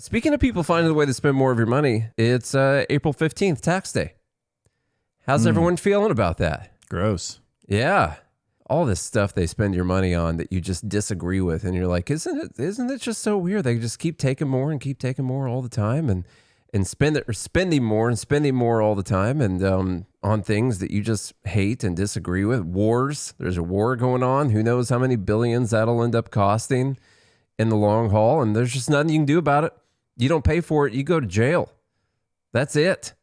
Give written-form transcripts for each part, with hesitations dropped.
Speaking of people finding a way to spend more of your money, it's April 15th, tax day. How's everyone feeling about that? Gross. Yeah. All this stuff they spend your money on that you just disagree with, and you're like, isn't it just so weird? They just keep taking more and keep taking more all the time, and spending more and spending more all the time, and on things that you just hate and disagree with. Wars. There's a war going on. Who knows how many billions that'll end up costing in the long haul, and there's just nothing you can do about it. You don't pay for it, you go to jail. That's it.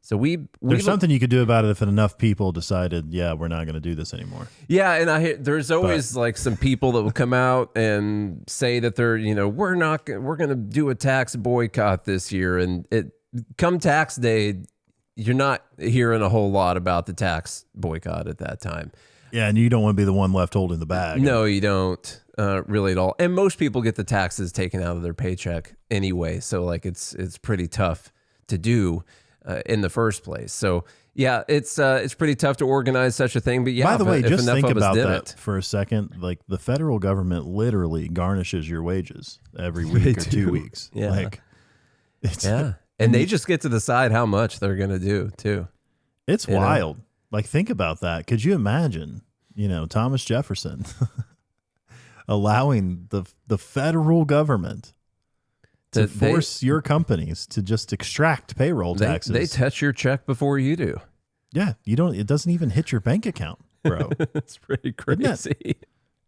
So there's something you could do about it if enough people decided, yeah, we're not going to do this anymore. Yeah, and there's always like some people that will come out and say that they're, we're going to do a tax boycott this year, and come tax day, you're not hearing a whole lot about the tax boycott at that time. Yeah, and you don't want to be the one left holding the bag. No, you don't really at all. And most people get the taxes taken out of their paycheck anyway, so like it's pretty tough to do in the first place. So yeah, it's pretty tough to organize such a thing. But yeah, by the way, just think about that for a second. Like the federal government literally garnishes your wages every week or 2 weeks. Yeah, like and they just get to decide how much they're going to do too. It's wild. Like, think about that. Could you imagine, Thomas Jefferson allowing the federal government to force your companies to just extract payroll taxes? They touch your check before you do. Yeah, it doesn't even hit your bank account, bro. It's pretty crazy.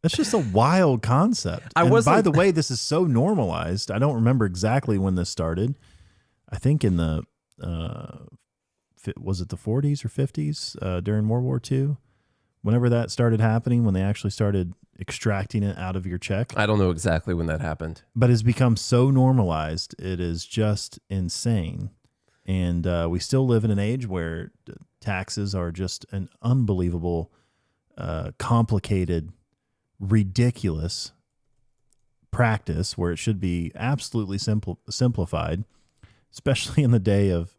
That's just a wild concept. By the way, this is so normalized. I don't remember exactly when this started. I think in the was it the 40s or 50s during World War II? Whenever that started happening, when they actually started extracting it out of your check. I don't know exactly when that happened. But it's become so normalized, it is just insane. And we still live in an age where taxes are just an unbelievable, complicated, ridiculous practice where it should be absolutely simplified, especially in the day of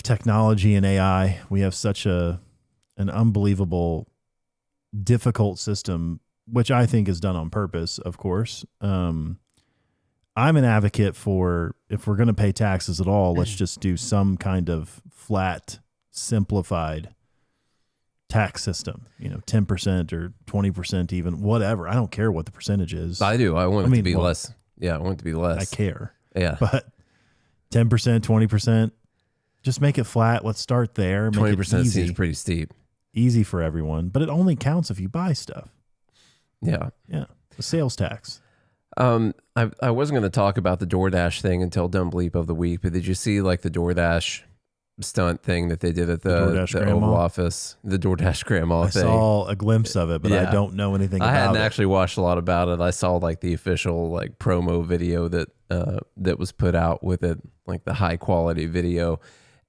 technology and AI. We have such an unbelievable, difficult system, which I think is done on purpose, of course. I'm an advocate for, if we're going to pay taxes at all, let's just do some kind of flat, simplified tax system, 10% or 20% even, whatever. I don't care what the percentage is. I do. I want it to be less. Yeah, I want it to be less. I care. Yeah. But 10%, 20%, just make it flat. Let's start there. 20% seems pretty steep. Easy for everyone, but it only counts if you buy stuff. Yeah. Yeah. The sales tax. I wasn't going to talk about the DoorDash thing until Dumb Bleep of the Week, but did you see like the DoorDash stunt thing that they did at the Oval Office? The DoorDash grandma thing. I saw a glimpse of it, but I don't know anything about it. I hadn't actually watched a lot about it. I saw like the official like promo video that was put out with it, like the high quality video.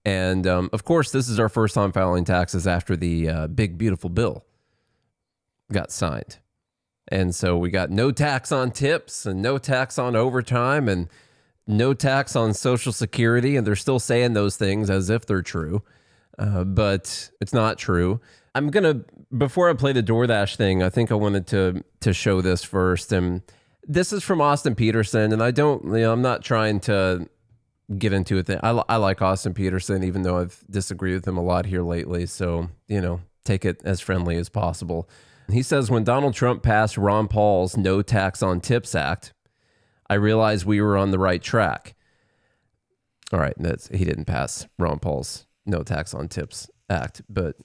And of course, this is our first time filing taxes after the big, beautiful bill got signed. And so we got no tax on tips and no tax on overtime and no tax on Social Security. And they're still saying those things as if they're true, but it's not true. Before I play the DoorDash thing, I think I wanted to show this first. And this is from Austin Peterson. And I'm not trying to get into it. I like Austin Peterson, even though I've disagreed with him a lot here lately. So, take it as friendly as possible. He says, when Donald Trump passed Ron Paul's No Tax on Tips Act, I realized we were on the right track. All right, he didn't pass Ron Paul's No Tax on Tips Act, but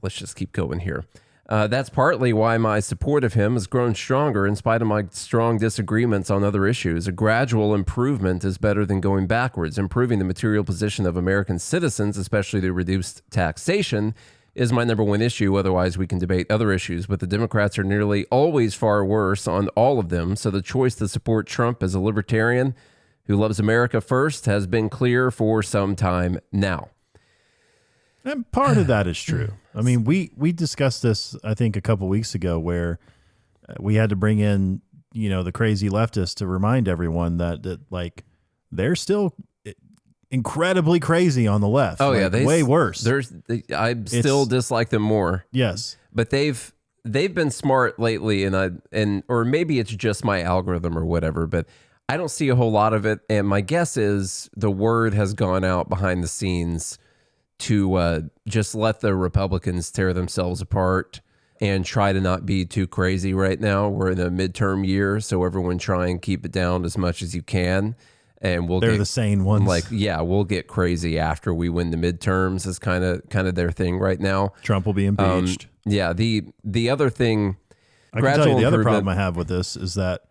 let's just keep going here. That's partly why my support of him has grown stronger in spite of my strong disagreements on other issues. A gradual improvement is better than going backwards. Improving the material position of American citizens, especially the reduced taxation, is my number one issue. Otherwise, we can debate other issues, but the Democrats are nearly always far worse on all of them. So the choice to support Trump as a libertarian who loves America first has been clear for some time now. And part of that is true. I mean, we discussed this, I think, a couple weeks ago, where we had to bring in, the crazy leftists to remind everyone that like they're still incredibly crazy on the left. Oh, like, yeah, way worse. I still dislike them more. Yes, but they've been smart lately, or maybe it's just my algorithm or whatever. But I don't see a whole lot of it. And my guess is the word has gone out behind the scenes to just let the Republicans tear themselves apart and try to not be too crazy right now. We're in a midterm year, so everyone try and keep it down as much as you can. And they're the sane ones. Like, yeah, we'll get crazy after we win the midterms is kind of their thing right now. Trump will be impeached. Yeah. The other thing, I can tell you the other problem I have with this is that,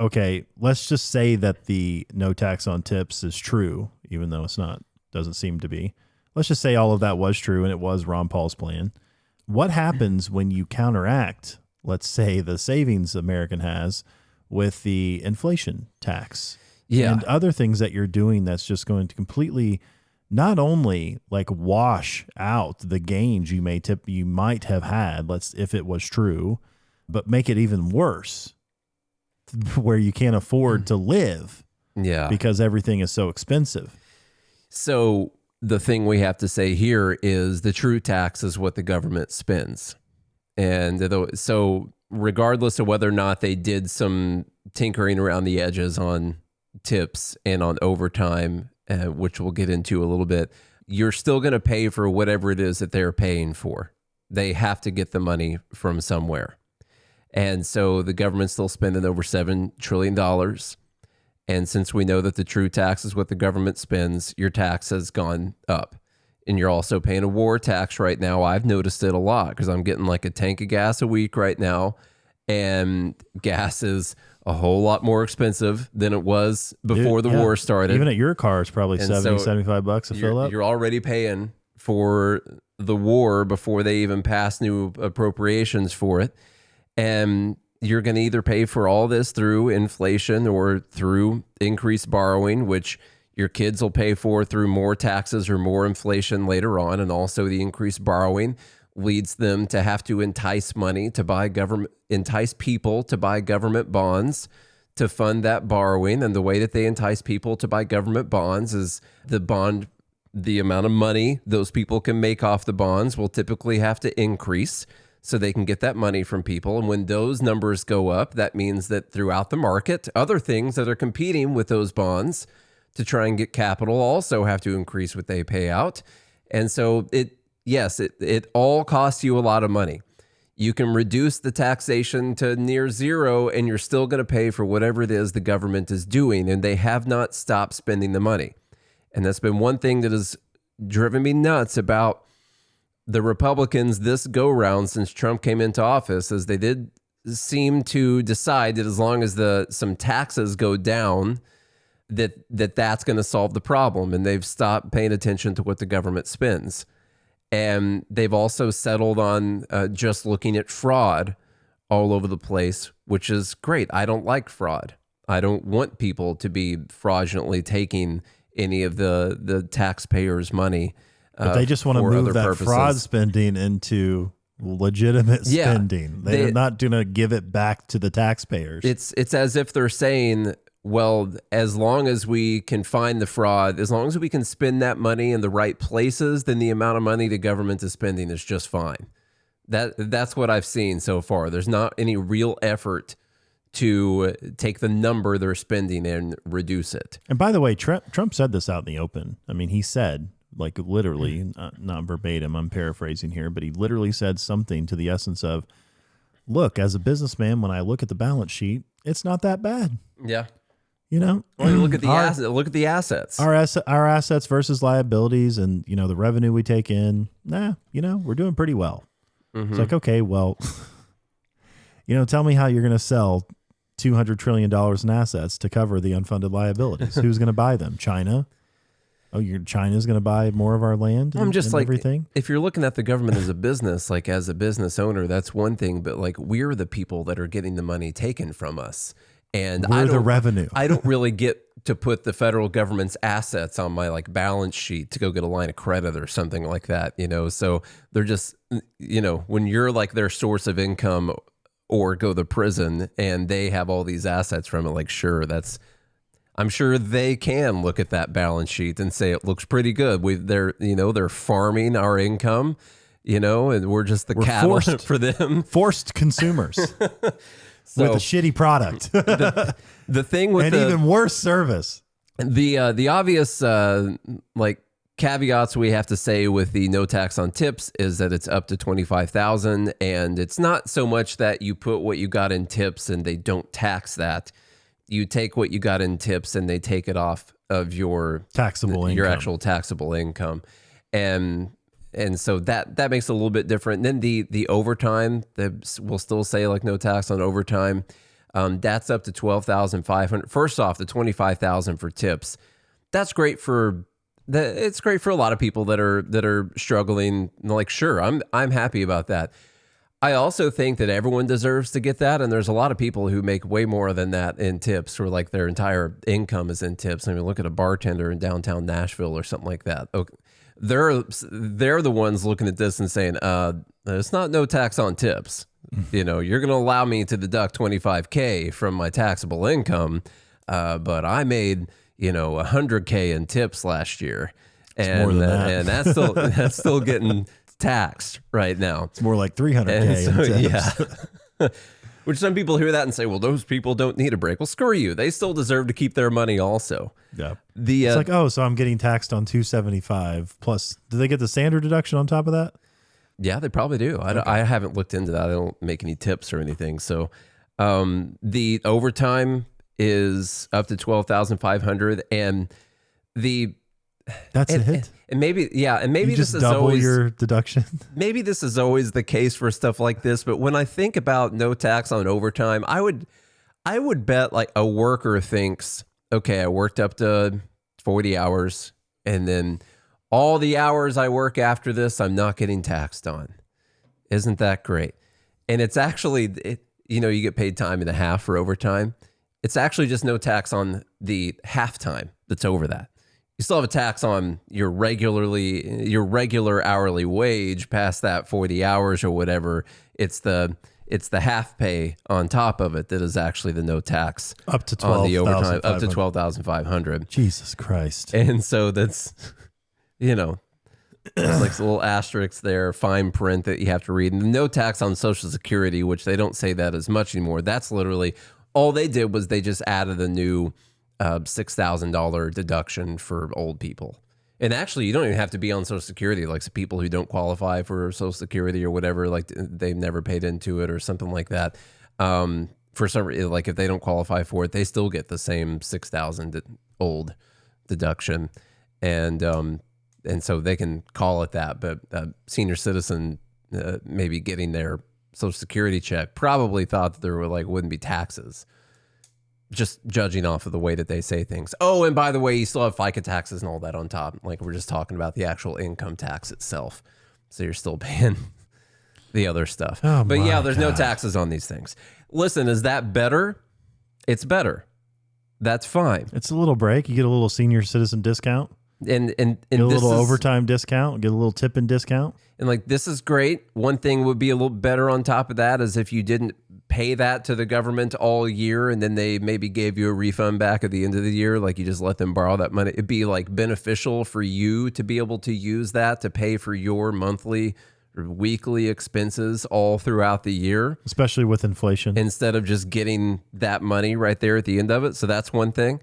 okay, let's just say that the no tax on tips is true, even though it's not, doesn't seem to be. Let's just say all of that was true and it was Ron Paul's plan. What happens when you counteract, let's say, the savings American has with the inflation tax? Yeah. And other things that you're doing that's just going to completely not only like wash out the gains you might have had, if it was true, but make it even worse where you can't afford to live. Yeah. Because everything is so expensive. So the thing we have to say here is the true tax is what the government spends. And so regardless of whether or not they did some tinkering around the edges on tips and on overtime, which we'll get into a little bit, you're still going to pay for whatever it is that they're paying for. They have to get the money from somewhere. And so the government's still spending over $7 trillion. And since we know that the true tax is what the government spends, your tax has gone up. And you're also paying a war tax right now. I've noticed it a lot because I'm getting like a tank of gas a week right now. And gas is a whole lot more expensive than it was before the war started. Even at your car, it's probably $75 to fill up. You're already paying for the war before they even pass new appropriations for it. And you're going to either pay for all this through inflation or through increased borrowing, which your kids will pay for through more taxes or more inflation later on. And also the increased borrowing leads them to have to entice people to buy government bonds to fund that borrowing. And the way that they entice people to buy government bonds is the amount of money those people can make off the bonds will typically have to increase so they can get that money from people. And when those numbers go up, that means that throughout the market, other things that are competing with those bonds to try and get capital also have to increase what they pay out. And so it all costs you a lot of money. You can reduce the taxation to near zero and you're still going to pay for whatever it is the government is doing. And they have not stopped spending the money. And that's been one thing that has driven me nuts about the Republicans this go round since Trump came into office, is they did seem to decide that as long as some taxes go down, that's going to solve the problem. And they've stopped paying attention to what the government spends. And they've also settled on just looking at fraud all over the place, which is great. I don't like fraud. I don't want people to be fraudulently taking any of the taxpayers' money. But they just want to move that fraud spending into legitimate spending. They're not going to give it back to the taxpayers. It's as if they're saying, well, as long as we can find the fraud, as long as we can spend that money in the right places, then the amount of money the government is spending is just fine. That's what I've seen so far. There's not any real effort to take the number they're spending and reduce it. And by the way, Trump said this out in the open. I mean, he said, like literally, not verbatim, I'm paraphrasing here, but he literally said something to the essence of, look, as a businessman, when I look at the balance sheet, it's not that bad. Yeah. You know, well, you look at the assets. Our assets versus liabilities, and the revenue we take in. We're doing pretty well. Mm-hmm. It's like, okay, well, tell me how you're going to sell $200 trillion in assets to cover the unfunded liabilities. Who's going to buy them? China. Oh, China's going to buy more of our land. I'm just like, everything. If you're looking at the government as a business, like as a business owner, that's one thing. But like, we're the people that are getting the money taken from us. And we're the revenue. I don't really get to put the federal government's assets on my like balance sheet to go get a line of credit or something like that, So they're just, when you're like their source of income or go to prison and they have all these assets from it, like, sure, I'm sure they can look at that balance sheet and say it looks pretty good. They're farming our income, and we're just the cattle for them. Forced consumers. with a shitty product. The thing with and even worse service. The obvious like caveats we have to say with the no tax on tips is that it's up to $25,000, and it's not so much that you put what you got in tips and they don't tax that. You take what you got in tips and they take it off of your actual taxable income, and so that makes it a little bit different. And then the overtime, we'll still say like no tax on overtime. That's up to $12,500. First off, the $25,000 for tips. That's great it's great for a lot of people that are struggling. Like, sure, I'm happy about that. I also think that everyone deserves to get that, and there's a lot of people who make way more than that in tips, or like their entire income is in tips. I mean, look at a bartender in downtown Nashville or something like that. Okay. They're the ones looking at this and saying, it's not no tax on tips. You're going to allow me to deduct $25K from my taxable income, but I made $100K in tips last year, and that's still getting taxed right now. It's more like $300K in tips. Yeah. Which some people hear that and say, well, those people don't need a break. Well, screw you. They still deserve to keep their money also. Yeah. It's like, so I'm getting taxed on $275 plus. Do they get the standard deduction on top of that? Yeah, they probably do. I haven't looked into that. I don't make any tips or anything. So the overtime is up to $12,500, and that's a hit. And maybe you this just is double always your deduction. Maybe this is always the case for stuff like this. But when I think about no tax on overtime, I would bet like a worker thinks, okay, I worked up to 40 hours, and then all the hours I work after this, I'm not getting taxed on. Isn't that great? And it's actually, you get paid time and a half for overtime. It's actually just no tax on the halftime that's over that. You still have a tax on your regular hourly wage past that 40 hours or whatever. It's the half pay on top of it that is actually the no tax up to 12, on the overtime, up to $12,500. Jesus Christ! And so that's there's like little asterisks there, fine print that you have to read, and no tax on Social Security, which they don't say that as much anymore. That's literally all they did was they just added a new $6,000 deduction for old people. And actually, you don't even have to be on Social Security. Like some people who don't qualify for Social Security or whatever, like they've never paid into it or something like that. For some, like if they don't qualify for it, they still get the same $6,000 old deduction, and so they can call it that. But senior citizen, maybe getting their Social Security check, probably thought that there wouldn't be taxes. Just judging off of the way that they say things. Oh, and by the way, you still have FICA taxes and all that on top. Like we're just talking about the actual income tax itself. So you're still paying the other stuff. Oh, but yeah, there's God. no taxes on these things. Listen, is that better? It's better. That's fine. It's a little break. You get a little senior citizen discount. And get a little overtime discount. Get a little tipping discount. And like, this is great. One thing would be a little better on top of that is if you didn't pay that to the government all year and then they maybe gave you a refund back at the end of the year, like you just let them borrow that money. It'd be like beneficial for you to be able to use that to pay for your monthly or weekly expenses all throughout the year. Especially with inflation. Instead of just getting that money right there at the end of it. So that's one thing.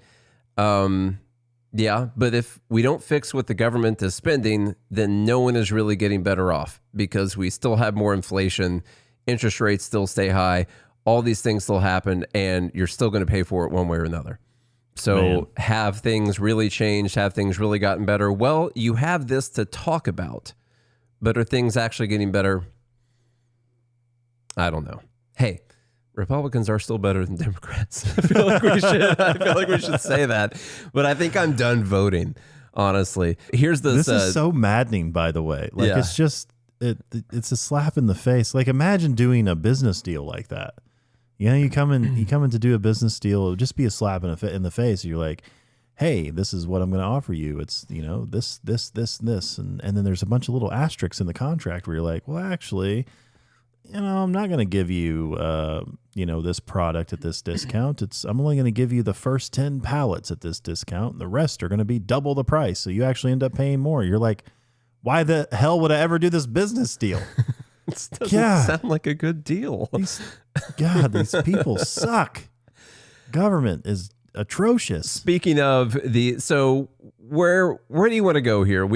Yeah, but if we don't fix what the government is spending, then no one is really getting better off because we still have more inflation. Interest rates still stay high. All these things still happen, and you're still going to pay for it one way or another. So have things really changed? Have things really gotten better? Well, you have this to talk about, but are things actually getting better? I don't know. Hey, Republicans are still better than Democrats. I feel like we should say that, but I think I'm done voting. Honestly, here's this. This is so maddening, by the way. Like it's just. It's a slap in the face. Like imagine doing a business deal like that. You come in to do a business deal. It would just be a slap in the face. You're like, hey, this is what I'm going to offer you. It's this, and then there's a bunch of little asterisks in the contract where you're like, well, actually, I'm not going to give you this product at this discount. I'm only going to give you the first 10 pallets at this discount, and the rest are going to be double the price. So you actually end up paying more. You're like, why the hell would I ever do this business deal? This doesn't sound like a good deal. These people suck. Government is atrocious. Speaking of so where do you want to go here?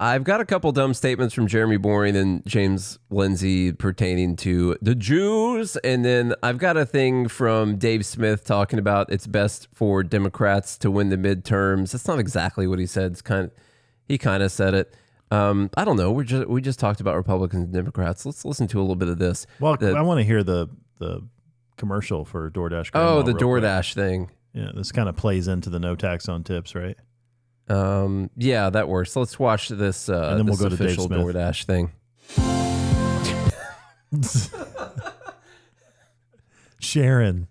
I've got a couple dumb statements from Jeremy Boring and James Lindsay pertaining to the Jews. And then I've got a thing from Dave Smith talking about it's best for Democrats to win the midterms. That's not exactly what he said. He kind of said it. I don't know. We just talked about Republicans and Democrats. Let's listen to a little bit of this. Well, I want to hear the commercial for DoorDash. Oh, the DoorDash thing. Yeah, this kind of plays into the no tax on tips, right? Yeah, that works. Let's watch this. And then we'll go to official DoorDash thing. Sharon,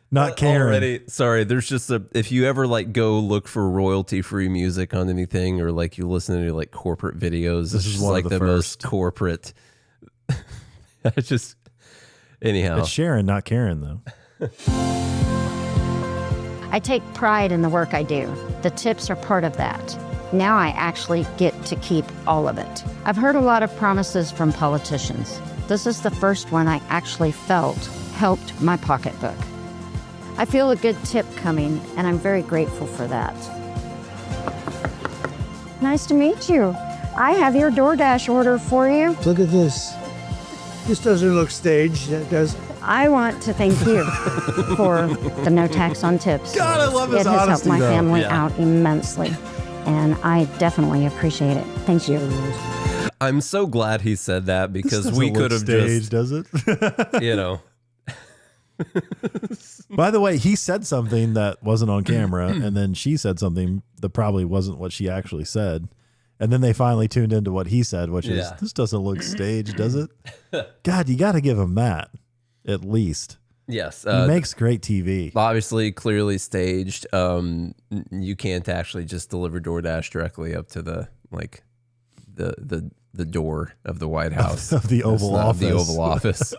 not Karen. Already, sorry. There's just if you ever like go look for royalty free music on anything, or like you listen to like corporate videos, this is just like the most corporate. Anyhow, it's Sharon, not Karen, though. I take pride in the work I do. The tips are part of that. Now I actually get to keep all of it. I've heard a lot of promises from politicians. This is the first one I actually felt helped my pocketbook. I feel a good tip coming, and I'm very grateful for that. Nice to meet you. I have your DoorDash order for you. Look at this. This doesn't look staged, does it? I want to thank you for the no tax on tips. God, I love his honesty. It has helped my family Yeah. out immensely, and I definitely appreciate it. Thank you. I'm so glad he said that because This we doesn't could look have staged, just, does it? you know. By the way, he said something that wasn't on camera, and then she said something that probably wasn't what she actually said. And then they finally tuned into what he said, which is, this doesn't look staged, does it? God, you got to give him that, at least. Yes. He makes great TV. Obviously, clearly staged. You can't actually just deliver DoorDash directly up to the door of the White House. Of the Oval Office. The Oval Office.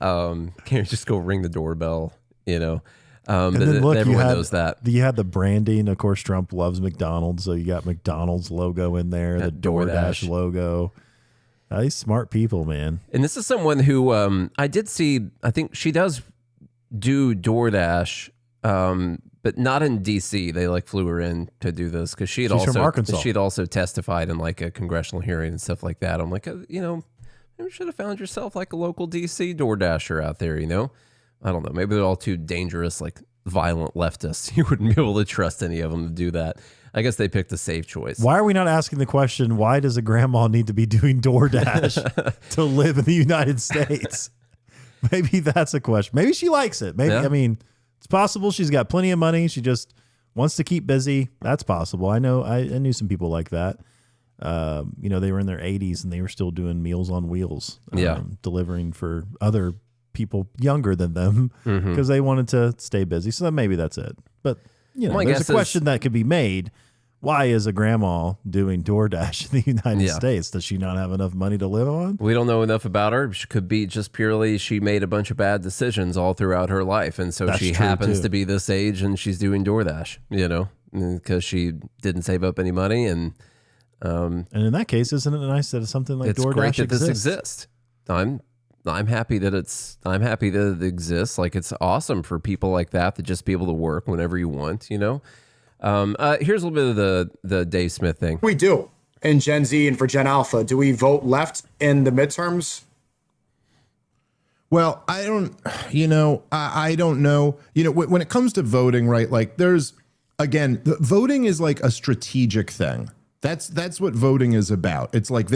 Can't you just go ring the doorbell, you know? And then look, everyone knows that. You had the branding. Of course, Trump loves McDonald's, so you got McDonald's logo in there, the DoorDash logo. These smart people, man. And this is someone who I did see, I think she does do DoorDash, but not in D.C. They like flew her in to do this because she's from Arkansas. She'd also testified in like a congressional hearing and stuff like that. I'm like, you know, maybe you should have found yourself like a local D.C. DoorDasher out there, you know? I don't know. Maybe they're all too dangerous, like violent leftists. You wouldn't be able to trust any of them to do that. I guess they picked a safe choice. Why are we not asking the question, why does a grandma need to be doing DoorDash to live in the United States? Maybe that's a question. Maybe she likes it. Maybe, I mean, it's possible she's got plenty of money. She just wants to keep busy. That's possible. I knew some people like that. You know, they were in their 80s and they were still doing Meals on Wheels, delivering for other people younger than them because they wanted to stay busy. So maybe that's it. But you know, there's a question that could be made. Why is a grandma doing DoorDash in the United States? Does she not have enough money to live on? We don't know enough about her. She could be just purely she made a bunch of bad decisions all throughout her life. And so she happens to be this age and she's doing DoorDash, you know, because she didn't save up any money. And in that case, isn't it nice that something like it's DoorDash great that exists? this exists. I'm happy that it exists. Like it's awesome for people like that to just be able to work whenever you want, you know? Here's a little bit of the Dave Smith thing. We do in Gen Z and for Gen Alpha. Do we vote left in the midterms? Well, I don't know. You know, when it comes to voting, right? Like voting is like a strategic thing. That's what voting is about. It's like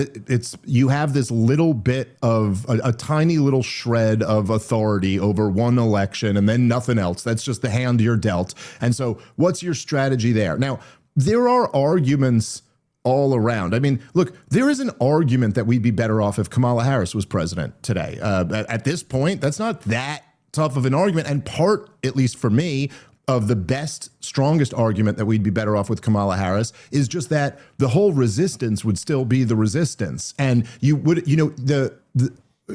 you have this little bit of a tiny little shred of authority over one election and then nothing else. That's just the hand you're dealt. And so what's your strategy there? Now, there are arguments all around. I mean, look, there is an argument that we'd be better off if Kamala Harris was president today. At this point, that's not that tough of an argument. And part, at least for me, of the best, strongest argument that we'd be better off with Kamala Harris is just that the whole resistance would still be the resistance. And you would, you know,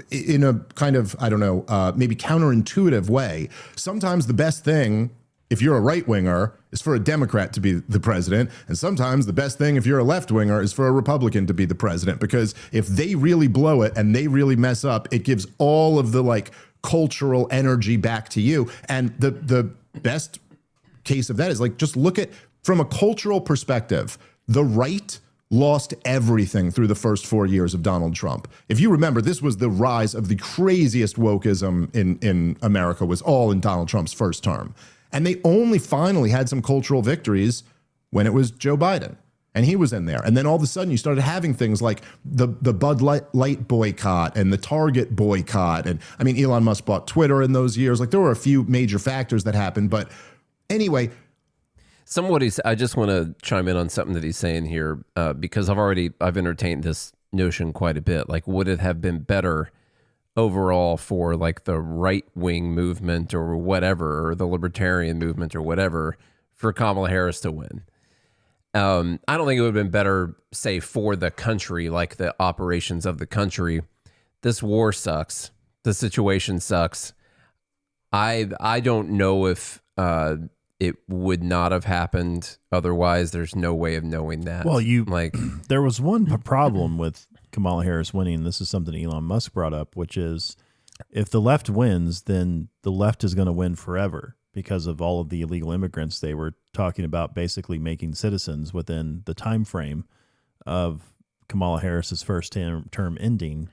in a kind of, I don't know, maybe counterintuitive way, sometimes the best thing if you're a right winger is for a Democrat to be the president. And sometimes the best thing if you're a left winger is for a Republican to be the president, because if they really blow it and they really mess up, it gives all of the like cultural energy back to you. And the best case of that is like, just look at from a cultural perspective, the right lost everything through the first 4 years of Donald Trump. If you remember, this was the rise of the craziest wokeism in America, was all in Donald Trump's first term. And they only finally had some cultural victories when it was Joe Biden. And he was in there. And then all of a sudden you started having things like the Bud Light boycott and the Target boycott. And I mean, Elon Musk bought Twitter in those years. Like there were a few major factors that happened. But anyway, I just want to chime in on something that he's saying here, because I've entertained this notion quite a bit. Like, would it have been better overall for like the right wing movement or whatever, or the libertarian movement or whatever, for Kamala Harris to win? I don't think it would have been better, say, for the country, like the operations of the country. This war sucks. The situation sucks. I don't know if it would not have happened otherwise. There's no way of knowing that. Well, like there was one problem with Kamala Harris winning. This is something Elon Musk brought up, which is if the left wins, then the left is going to win forever because of all of the illegal immigrants they were talking about basically making citizens within the time frame of Kamala Harris's first term ending.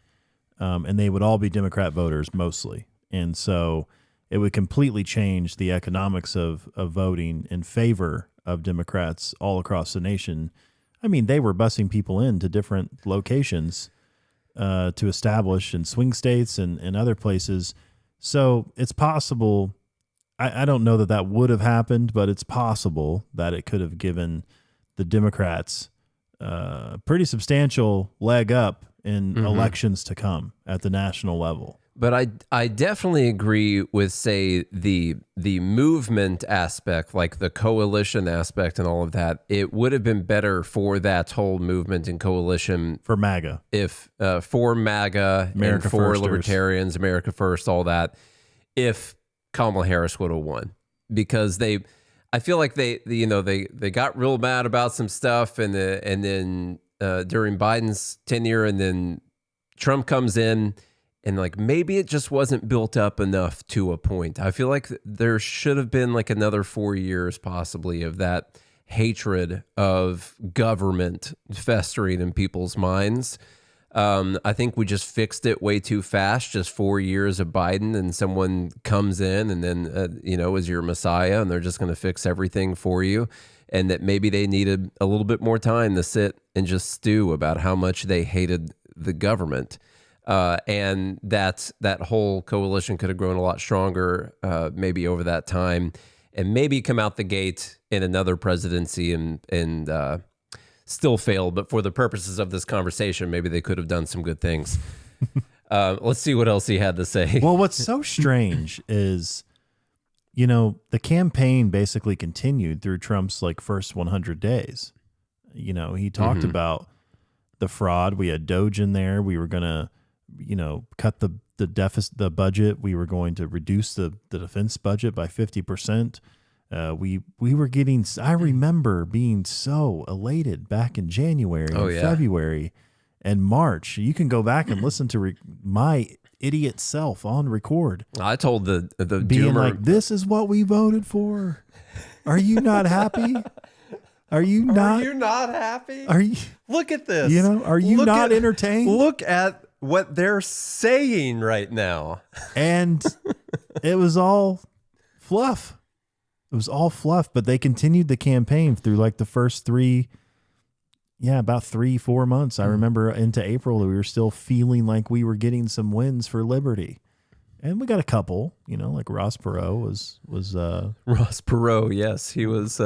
And they would all be Democrat voters mostly. And so it would completely change the economics of voting in favor of Democrats all across the nation. I mean, they were busing people into different locations to establish in swing states and other places. So it's possible. I don't know that would have happened, but it's possible that it could have given the Democrats a pretty substantial leg up in elections to come at the national level. But I definitely agree with, say, the movement aspect, like the coalition aspect and all of that. It would have been better for that whole movement and coalition for MAGA, if for MAGA America and for Firsters. libertarians, America First, all that, if Kamala Harris would have won, because I feel like they got real mad about some stuff, and then during Biden's tenure, and then Trump comes in. And like maybe it just wasn't built up enough to a point. I feel like there should have been like another 4 years possibly of that hatred of government festering in people's minds. I think we just fixed it way too fast. Just 4 years of Biden, and someone comes in and then is your messiah, and they're just going to fix everything for you. And that maybe they needed a little bit more time to sit and just stew about how much they hated the government. And that whole coalition could have grown a lot stronger, maybe over that time, and maybe come out the gate in another presidency and still fail. But for the purposes of this conversation, maybe they could have done some good things. Let's see what else he had to say. Well, what's so strange is, the campaign basically continued through Trump's like first 100 days. He talked about the fraud. We had DOGE in there. We were going to cut the deficit, the budget. We were going to reduce the defense budget by 50%. We were getting, I remember being so elated back in January and February and March. You can go back and listen to my idiot self on record. I told the being doomer, like, this is what we voted for. Are you not happy? Are you not happy? Are you, look at this. Are you not entertained? Look at what they're saying right now. And it was all fluff. It was all fluff, but they continued the campaign through like the first about 3-4 months. I remember into April that we were still feeling like we were getting some wins for liberty. And we got a couple, like Ross Perot was Ross Perot. Yes, he was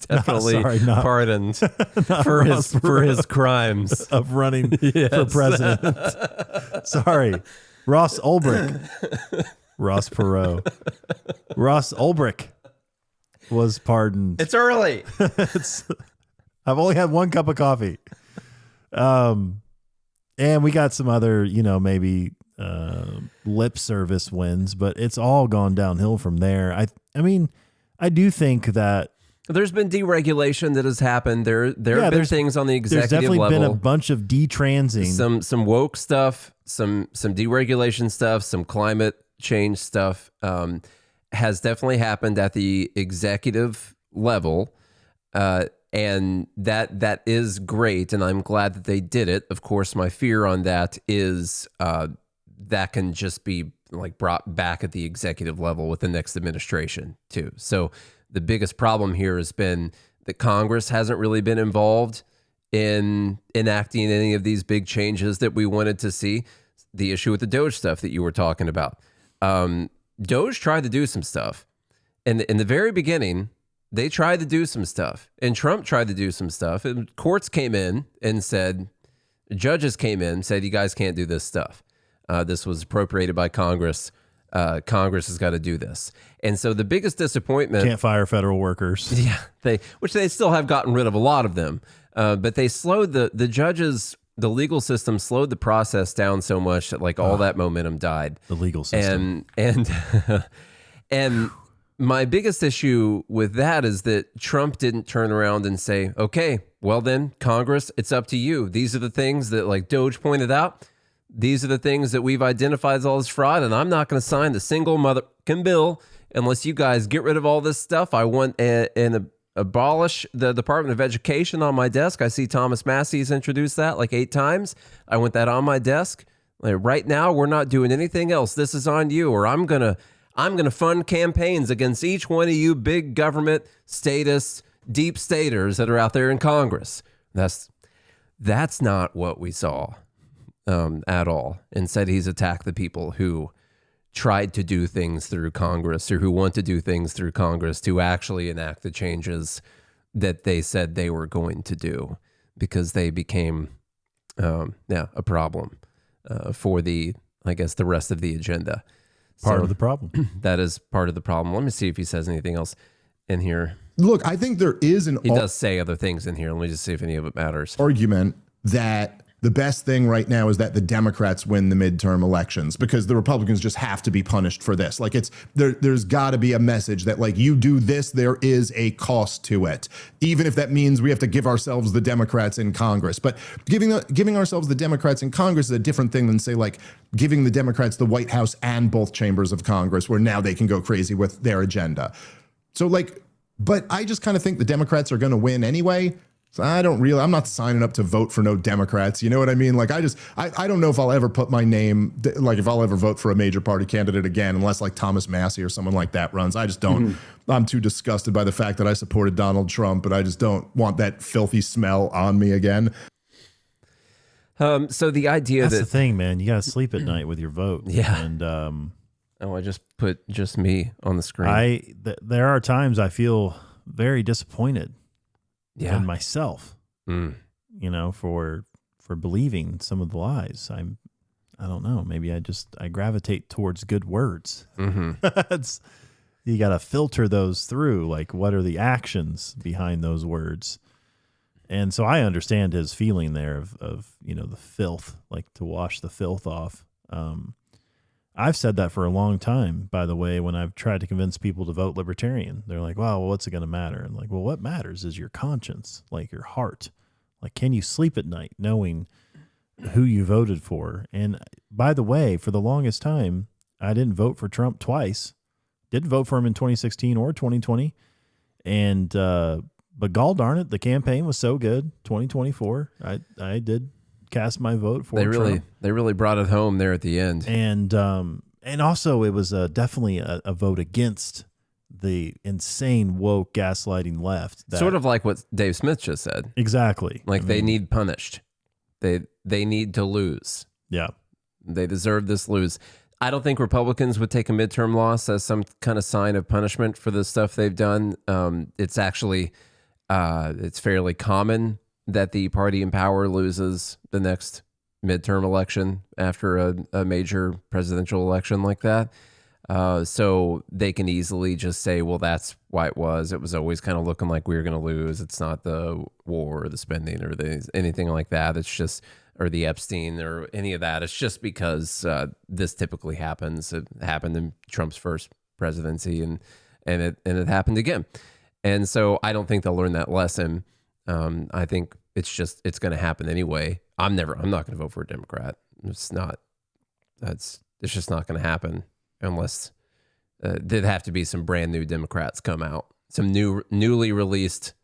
definitely pardoned for his crimes of running for president. Sorry, Ross Ulbricht. Ross Perot. Ross Ulbricht was pardoned. It's early. I've only had one cup of coffee. And we got some other, maybe lip service wins, but it's all gone downhill from there. I mean, I do think that there's been deregulation that has happened. There have been things on the executive there's definitely level. been a bunch of detransing. Some woke stuff, some deregulation stuff, some climate change stuff has definitely happened at the executive level. And that is great, and I'm glad that they did it. Of course, my fear on that is that can just be like brought back at the executive level with the next administration too. So the biggest problem here has been that Congress hasn't really been involved in enacting any of these big changes that we wanted to see. The issue with the DOGE stuff that you were talking about. DOGE tried to do some stuff. And in the very beginning, they tried to do some stuff. And Trump tried to do some stuff. And courts came in and said, judges came in and said, you guys can't do this stuff. This was appropriated by Congress. Congress has got to do this. And so the biggest disappointment... Can't fire federal workers. Yeah, which they still have gotten rid of a lot of them. But they slowed the judges, the legal system slowed the process down so much that like all that momentum died. The legal system. And my biggest issue with that is that Trump didn't turn around and say, okay, well then, Congress, it's up to you. These are the things that like DOGE pointed out. These are the things that we've identified as all this fraud, and I'm not going to sign the single motherfucking bill unless you guys get rid of all this stuff. I want and abolish the Department of Education on my desk. I see Thomas Massey's introduced that like 8 times. I want that on my desk. Like, right now, we're not doing anything else. This is on you, or I'm gonna fund campaigns against each one of you big government statists, deep staters that are out there in Congress. That's not what we saw. At all. Instead, he's attacked the people who tried to do things through Congress or who want to do things through Congress to actually enact the changes that they said they were going to do, because they became a problem for the rest of the agenda. Part of the problem. That is part of the problem. Let me see if he says anything else in here. Look, I think there is He does say other things in here. Let me just see if any of it matters. argument that the best thing right now is that the Democrats win the midterm elections, because the Republicans just have to be punished for this. Like there's got to be a message that like, you do this, there is a cost to it, even if that means we have to give ourselves the Democrats in Congress. But giving ourselves the Democrats in Congress is a different thing than, say, like giving the Democrats the White House and both chambers of Congress, where now they can go crazy with their agenda. So like, but I just kind of think the Democrats are going to win anyway. So I'm not signing up to vote for no Democrats. You know what I mean? Like, I don't know if I'll ever put my name, like if I'll ever vote for a major party candidate again, unless like Thomas Massey or someone like that runs. I just don't. I'm too disgusted by the fact that I supported Donald Trump, but I just don't want that filthy smell on me again. So the idea That's the thing, man. You got to sleep at night with your vote. Yeah. And I just put just me on the screen. there are times I feel very disappointed. Yeah. And myself, you know, for believing some of the lies. I don't know. Maybe I gravitate towards good words. You got to filter those through. Like, what are the actions behind those words? And so I understand his feeling there of you know, the filth, like to wash the filth off. I've said that for a long time, by the way, when I've tried to convince people to vote libertarian. They're like, well, what's it going to matter? And like, well, what matters is your conscience, like your heart. Like, can you sleep at night knowing who you voted for? And by the way, for the longest time, I didn't vote for Trump twice. Didn't vote for him in 2016 or 2020. And, but gall darn it, the campaign was so good. 2024, I did cast my vote for Trump. They really brought it home there at the end. And also it was definitely a vote against the insane woke gaslighting left. Sort of like what Dave Smith just said. Exactly. Like, they need punished. They need to lose. Yeah. They deserve this lose. I don't think Republicans would take a midterm loss as some kind of sign of punishment for the stuff they've done. It's actually it's fairly common that the party in power loses the next midterm election after a major presidential election like that. So they can easily just say, well, that's why it was. It was always kind of looking like we were going to lose. It's not the war or the spending or anything like that. It's just, or the Epstein or any of that. It's just because this typically happens. It happened in Trump's first presidency, and and it happened again. And so I don't think they'll learn that lesson. I think it's going to happen anyway. I'm not going to vote for a Democrat. It's just not going to happen unless there'd have to be some brand new Democrats come out, some newly released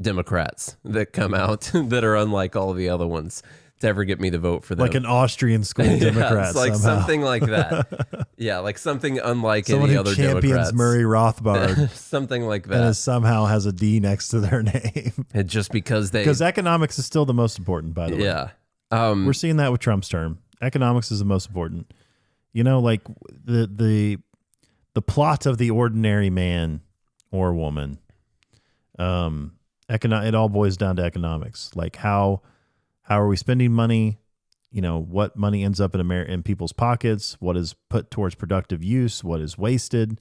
Democrats that come out that are unlike all the other ones to ever get me to vote for them. Like an Austrian school Democrat. It's like somehow. something like that. Yeah, like something unlike Someone any who other champions Democrats. Murray Rothbard Something like and that. somehow has a D next to their name. And just because Because economics is still the most important, by the way. yeah. We're seeing that with Trump's term. Economics is the most important. You know, like the plot of the ordinary man or woman. It all boils down to economics. Like how are we spending money? You know, what money ends up in people's pockets? What is put towards productive use? What is wasted?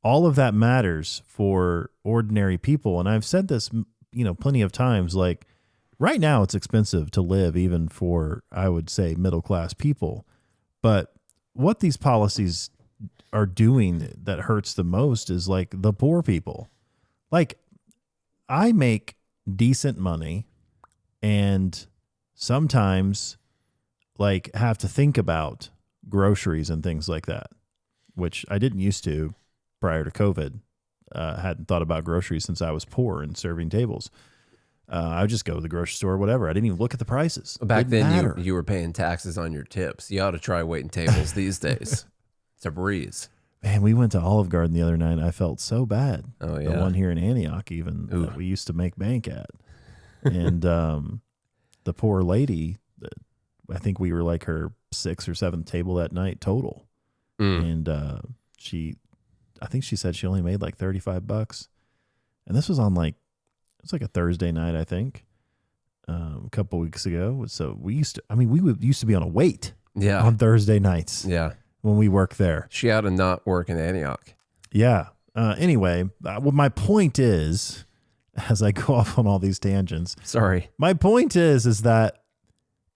All of that matters for ordinary people. And I've said this, plenty of times. Like right now, it's expensive to live, even for, I would say, middle class people. But what these policies are doing that hurts the most is like the poor people. Like I make decent money and sometimes like have to think about groceries and things like that, which I didn't used to prior to COVID. Hadn't thought about groceries since I was poor and serving tables. I would just go to the grocery store, whatever. I didn't even look at the prices. Back Didn't then, matter. you were paying taxes on your tips. You ought to try waiting tables these days. It's a breeze. Man, we went to Olive Garden the other night. I felt so bad. Oh, yeah. The one here in Antioch, even that we used to make bank at. And the poor lady, I think we were like her 6th or 7th table that night total. And I think she said she only made like $35. And this was on it's like a Thursday night, I think, a couple weeks ago. So we used to be on a wait on Thursday nights. Yeah. When we worked there. She ought to not work in Antioch. Yeah. Anyway, what my point is, as I go off on all these tangents. Sorry. My point is that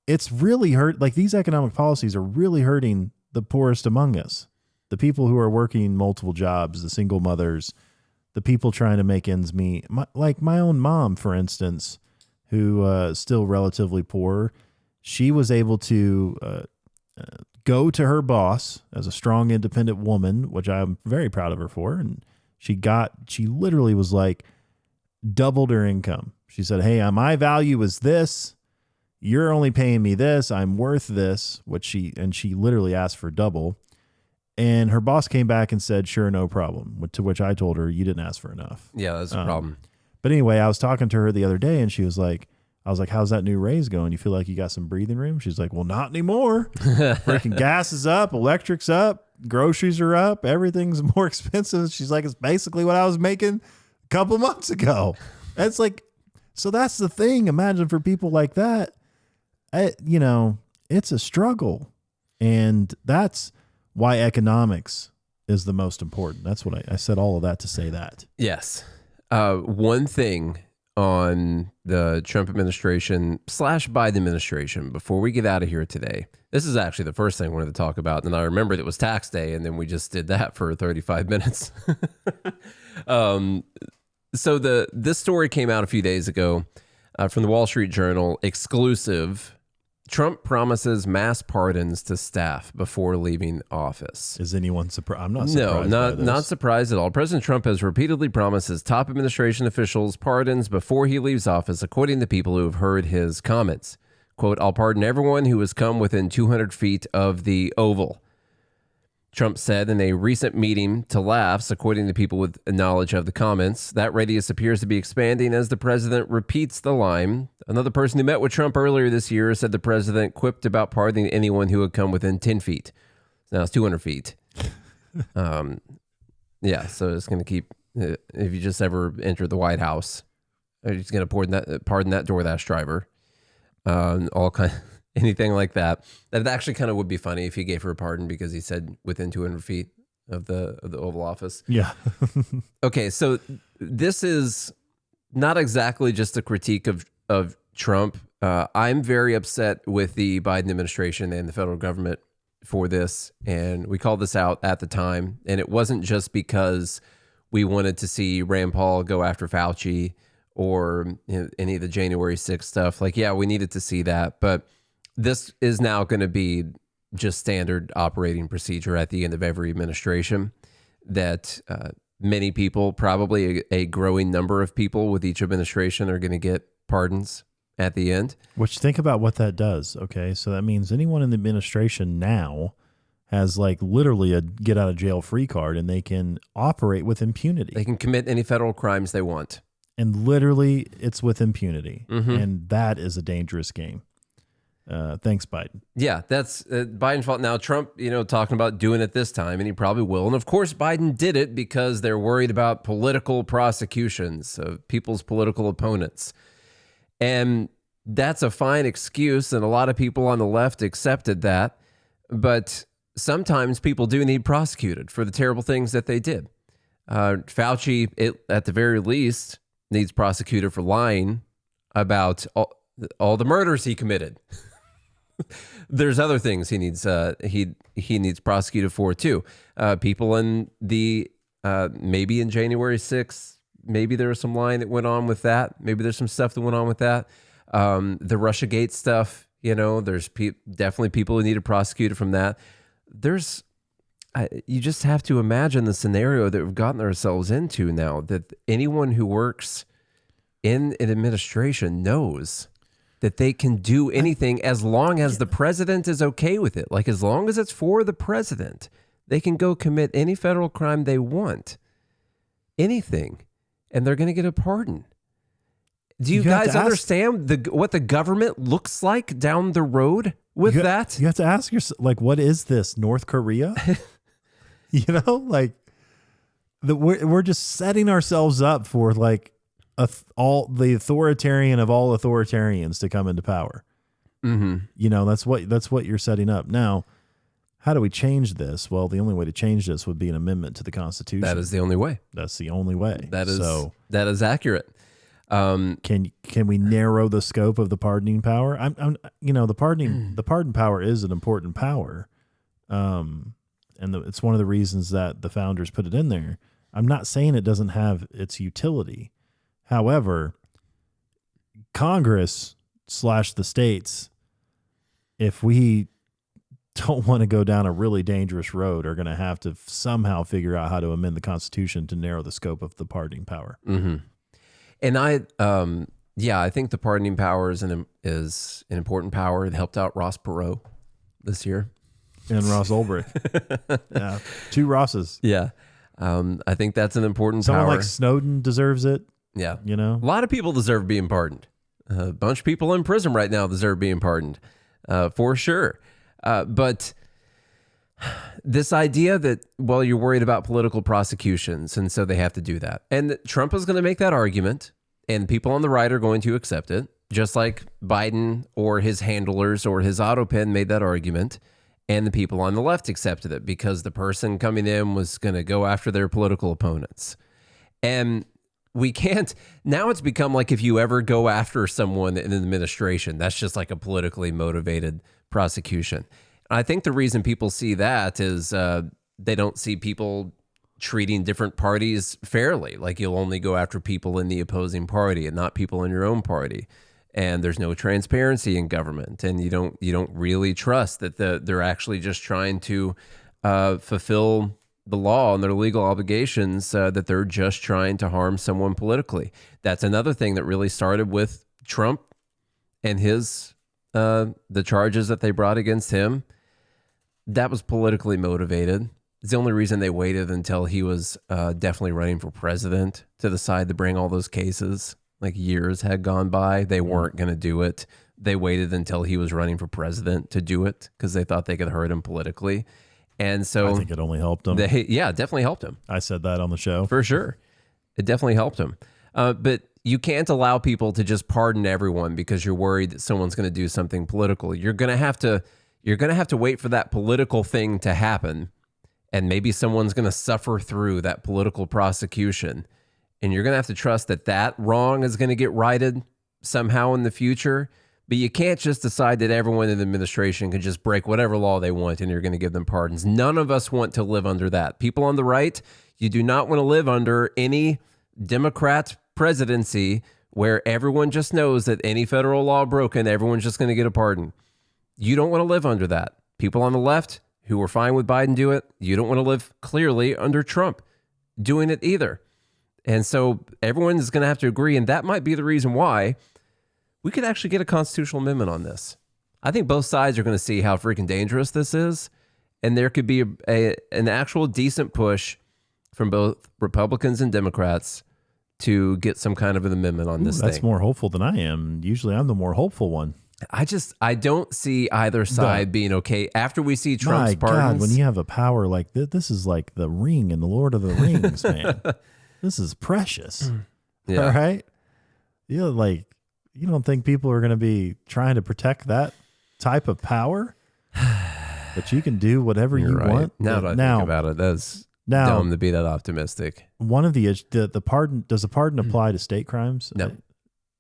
it's really hurt. Like these economic policies are really hurting the poorest among us. The people who are working multiple jobs, the single mothers, the people trying to make ends meet. My own mom, for instance, who is still relatively poor, she was able to go to her boss as a strong, independent woman, which I'm very proud of her for. And she literally was like doubled her income. She said, hey, my value is this. You're only paying me this. I'm worth this, and she literally asked for double. And her boss came back and said, sure, no problem. To which I told her, you didn't ask for enough. Yeah, that's a problem. But anyway, I was talking to her the other day and she was like, I was like, how's that new raise going? You feel like you got some breathing room? She's like, well, not anymore. Freaking gas is up, electric's up, groceries are up, everything's more expensive. She's like, it's basically what I was making a couple months ago. It's like, so that's the thing. Imagine for people like that, it's a struggle. And that's why economics is the most important. That's what I said all of that to say that. Yes. One thing on the Trump administration / Biden administration before we get out of here today. This is actually the first thing I wanted to talk about. And I remembered it was tax day, and then we just did that for 35 minutes. So this story came out a few days ago from the Wall Street Journal, exclusive. Trump promises mass pardons to staff before leaving office. Is anyone surprised? I'm not surprised. No, not surprised at all. President Trump has repeatedly promised his top administration officials pardons before he leaves office, according to people who have heard his comments. Quote, I'll pardon everyone who has come within 200 feet of the Oval. Trump said in a recent meeting to laughs, according to people with knowledge of the comments. That radius appears to be expanding as the president repeats the line. Another person who met with Trump earlier this year said the president quipped about pardoning anyone who had come within 10 feet. So now it's 200 feet. Yeah, so it's going to keep, if you just ever enter the White House, he's going to pardon that DoorDash driver. All kind anything like that. That actually kind of would be funny if he gave her a pardon because he said within 200 feet of the Oval Office. Yeah. Okay, so this is not exactly just a critique of Trump. I'm very upset with the Biden administration and the federal government for this, and we called this out at the time. And it wasn't just because we wanted to see Rand Paul go after Fauci or any of the January 6th stuff. Like, yeah, we needed to see that. But this is now going to be just standard operating procedure at the end of every administration, that many people, probably a growing number of people with each administration, are going to get pardons at the end. Which, think about what that does. Okay, so that means anyone in the administration now has like literally a get out of jail free card, and they can operate with impunity. They can commit any federal crimes they want. And literally it's with impunity. Mm-hmm. And that is a dangerous game. Thanks, Biden. Yeah, that's Biden's fault. Now, Trump, talking about doing it this time, and he probably will. And of course, Biden did it because they're worried about political prosecutions of people's political opponents. And that's a fine excuse, and a lot of people on the left accepted that. But sometimes people do need prosecuted for the terrible things that they did. Fauci, at the very least, needs prosecuted for lying about all the murders he committed. There's other things he needs he needs prosecuted for too. People in the maybe in January 6th, maybe there was some lying that went on with that. Maybe there's some stuff that went on with that. The Russiagate stuff, there's definitely people who need to prosecute from that. You just have to imagine the scenario that we've gotten ourselves into now, that anyone who works in an administration knows that they can do anything as long as the president is okay with it. Like, as long as it's for the president, they can go commit any federal crime they want, anything, and they're going to get a pardon. Do you guys understand what the government looks like down the road with that? You have to ask yourself, like, what is this, North Korea? We're just setting ourselves up for like all the authoritarian of all authoritarians to come into power. Mm-hmm. That's what you're setting up. Now, how do we change this? Well, the only way to change this would be an amendment to the Constitution. That is the only way. That's the only way. That is accurate. Can we narrow the scope of the pardoning power? The pardon power is an important power. It's one of the reasons that the founders put it in there. I'm not saying it doesn't have its utility. However, Congress / the states, if we don't want to go down a really dangerous road, are going to have to somehow figure out how to amend the Constitution to narrow the scope of the pardoning power. Mm-hmm. And I think the pardoning power is an important power. It helped out Ross Perot this year. And Ross Ulbricht. Yeah. 2 Rosses. Yeah. I think that's an important Someone power. like Snowden deserves it. Yeah. A lot of people deserve being pardoned. A bunch of people in prison right now deserve being pardoned, for sure. But this idea that, well, you're worried about political prosecutions, and so they have to do that. And Trump is going to make that argument, and people on the right are going to accept it, just like Biden or his handlers or his auto pen made that argument. And the people on the left accepted it because the person coming in was going to go after their political opponents. And we can't, now it's become like if you ever go after someone in an administration, that's just like a politically motivated prosecution. I think the reason people see that is they don't see people treating different parties fairly. Like, you'll only go after people in the opposing party and not people in your own party. And there's no transparency in government, and you don't really trust that they're actually just trying to fulfill the law and their legal obligations, that they're just trying to harm someone politically. That's another thing that really started with Trump and his the charges that they brought against him. That was politically motivated. It's the only reason they waited until he was definitely running for president to decide to bring all those cases. Like, years had gone by. They weren't going to do it. They waited until he was running for president to do it because they thought they could hurt him politically. And so I think it only helped him. It definitely helped him. I said that on the show. For sure. It definitely helped him. But you can't allow people to just pardon everyone because you're worried that someone's going to do something political. You're going to have to wait for that political thing to happen. And maybe someone's going to suffer through that political prosecution. And you're going to have to trust that wrong is going to get righted somehow in the future, But you can't just decide that everyone in the administration can just break whatever law they want and you're going to give them pardons. None of us want to live under that. People on the right, you do not want to live under any Democrat presidency where everyone just knows that any federal law broken, everyone's just going to get a pardon. You don't want to live under that. People on the left who were fine with Biden do it, you don't want to live clearly under Trump doing it either. And so everyone is going to have to agree, and that might be the reason why we could actually get a constitutional amendment on this. I think both sides are going to see how freaking dangerous this is, and there could be an actual decent push from both Republicans and Democrats to get some kind of an amendment on this thing. That's more hopeful than I am. Usually I'm the more hopeful one. I don't see either side being okay after we see Trump's pardons. God, when you have a power like this is like the Ring in the Lord of the Rings, man. This is precious. Yeah. All right. Yeah, like you don't think people are going to be trying to protect that type of power? But you can do whatever you want. Now that I think about it, that's dumb to be that optimistic. One of the pardon, does the pardon apply to state crimes? No.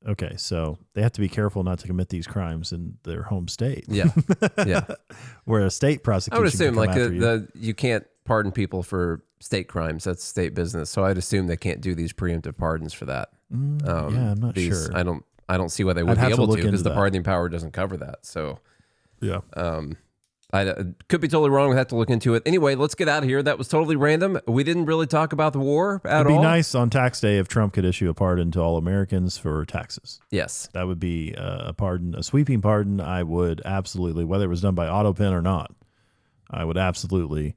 Okay, so they have to be careful not to commit these crimes in their home state. Yeah, yeah. Where a state prosecution, I would assume can come like after you can't pardon people for state crimes. That's state business. So I'd assume they can't do these preemptive pardons for that. Yeah, I'm not sure. I don't see why they would be able to because the pardoning power doesn't cover that. So yeah. I could be totally wrong. We have to look into it. Anyway, let's get out of here. That was totally random. We didn't really talk about the war at all. It'd be nice on tax day if Trump could issue a pardon to all Americans for taxes. Yes. That would be a pardon, a sweeping pardon. I would absolutely, whether it was done by auto pen or not, I would absolutely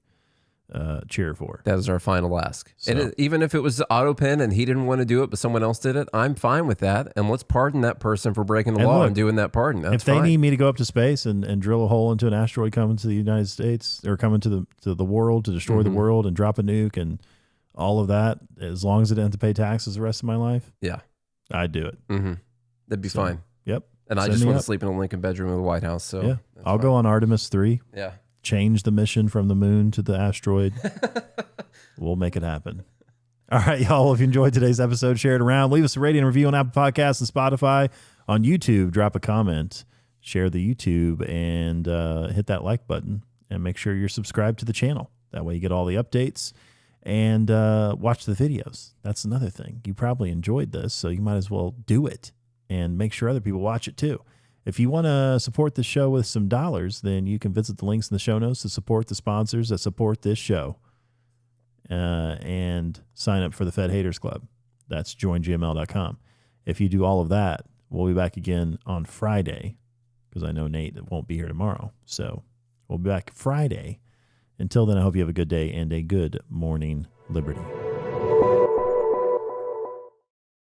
cheer for. That is our final ask. So. And even if it was auto pen and he didn't want to do it, but someone else did it, I'm fine with that. And let's pardon that person for breaking the law and doing that pardon. That's if they need me to go up to space and drill a hole into an asteroid coming to the United States or coming to the world to destroy the world and drop a nuke and all of that, as long as I didn't have to pay taxes the rest of my life, yeah, I'd do it. That'd be fine. Yep. And I just want to sleep in a Lincoln bedroom in the White House. So yeah, I'll go on Artemis 3. Yeah. Change the mission from the moon to the asteroid. We'll make it happen. All right, y'all. If you enjoyed today's episode, share it around. Leave us a rating and review on Apple Podcasts and Spotify. On YouTube, drop a comment, share the YouTube, and hit that like button. And make sure you're subscribed to the channel. That way you get all the updates and watch the videos. That's another thing. You probably enjoyed this, so you might as well do it and make sure other people watch it too. If you want to support the show with some dollars, then you can visit the links in the show notes to support the sponsors that support this show and sign up for the Fed Haters Club. That's joingml.com. If you do all of that, we'll be back again on Friday because I know Nate won't be here tomorrow. So we'll be back Friday. Until then, I hope you have a good day and a good morning, Liberty.